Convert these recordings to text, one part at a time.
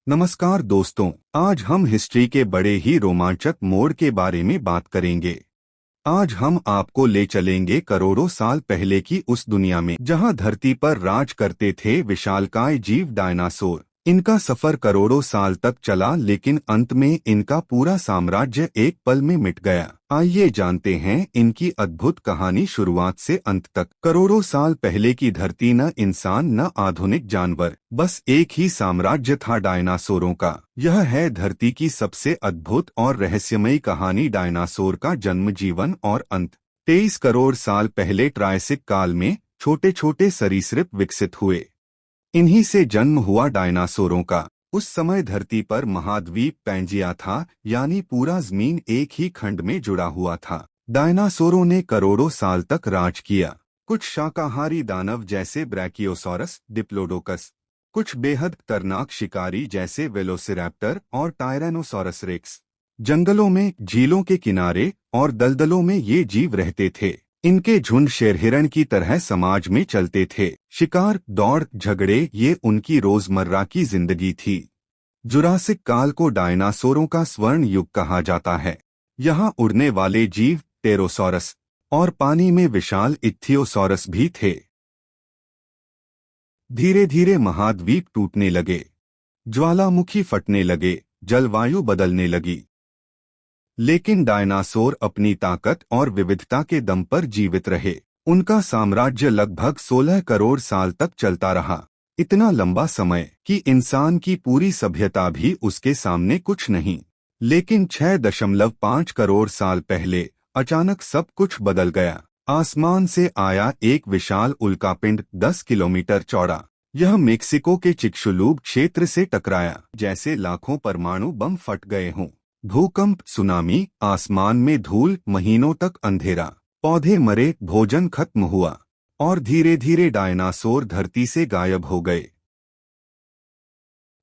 नमस्कार दोस्तों, आज हम हिस्ट्री के बड़े ही रोमांचक मोड़ के बारे में बात करेंगे। आज हम आपको ले चलेंगे करोड़ों साल पहले की उस दुनिया में जहां धरती पर राज करते थे विशालकाय जीव डायनासोर। इनका सफर करोड़ों साल तक चला, लेकिन अंत में इनका पूरा साम्राज्य एक पल में मिट गया। आइए जानते हैं इनकी अद्भुत कहानी शुरुआत से अंत तक। करोड़ों साल पहले की धरती न इंसान न आधुनिक जानवर, बस एक ही साम्राज्य था डायनासोरों का। यह है धरती की सबसे अद्भुत और रहस्यमयी कहानी, डायनासोर का जन्म, जीवन और अंत। 23 करोड़ साल पहले ट्रायसिक काल में छोटे छोटे सरीसृप विकसित हुए। इन्हीं से जन्म हुआ डायनासोरों का। उस समय धरती पर महाद्वीप पैंजिया था, यानी पूरा जमीन एक ही खंड में जुड़ा हुआ था। डायनासोरों ने करोड़ों साल तक राज किया। कुछ शाकाहारी दानव जैसे ब्रैकियोसॉरस, डिप्लोडोकस, कुछ बेहद खतरनाक शिकारी जैसे वेलोसिरैप्टर और टायरेनोसॉरस रेक्स। जंगलों में, झीलों के किनारे और दलदलों में ये जीव रहते थे। इनके झुंड शेरहिरण की तरह समाज में चलते थे। शिकार, दौड़, झगड़े, ये उनकी रोजमर्रा की जिंदगी थी। जुरासिक काल को डायनासोरों का स्वर्ण युग कहा जाता है। यहाँ उड़ने वाले जीव टेरोसॉरस और पानी में विशाल इक्थियोसॉरस भी थे। धीरे धीरे महाद्वीप टूटने लगे, ज्वालामुखी फटने लगे, जलवायु बदलने लगी। लेकिन डायनासोर अपनी ताकत और विविधता के दम पर जीवित रहे। उनका साम्राज्य लगभग 16 करोड़ साल तक चलता रहा। इतना लंबा समय कि इंसान की पूरी सभ्यता भी उसके सामने कुछ नहीं। लेकिन 6.5 करोड़ साल पहले अचानक सब कुछ बदल गया। आसमान से आया एक विशाल उल्कापिंड 10 किलोमीटर चौड़ा। यह मेक्सिको के चिक्सुलूब क्षेत्र से टकराया, जैसे लाखों परमाणु बम फट गए हों। भूकंप, सुनामी, आसमान में धूल, महीनों तक अंधेरा। पौधे मरे, भोजन खत्म हुआ और धीरे धीरे डायनासोर धरती से गायब हो गए।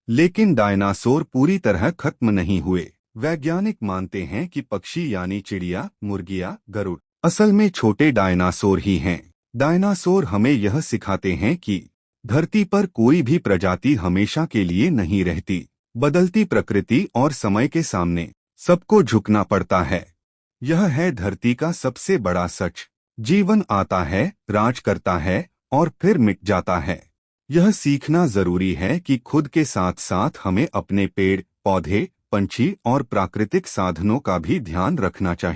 लेकिन डायनासोर पूरी तरह खत्म नहीं हुए। वैज्ञानिक मानते हैं कि पक्षी यानी चिड़िया, मुर्गियां, गरुड़ असल में छोटे डायनासोर ही हैं। डायनासोर हमें यह सिखाते हैं कि धरती पर कोई भी प्रजाति हमेशा के लिए नहीं रहती। बदलती प्रकृति और समय के सामने सबको झुकना पड़ता है। यह है धरती का सबसे बड़ा सच। जीवन आता है, राज करता है और फिर मिट जाता है। यह सीखना जरूरी है कि खुद के साथ साथ हमें अपने पेड़, पौधे, पंछी और प्राकृतिक साधनों का भी ध्यान रखना चाहिए।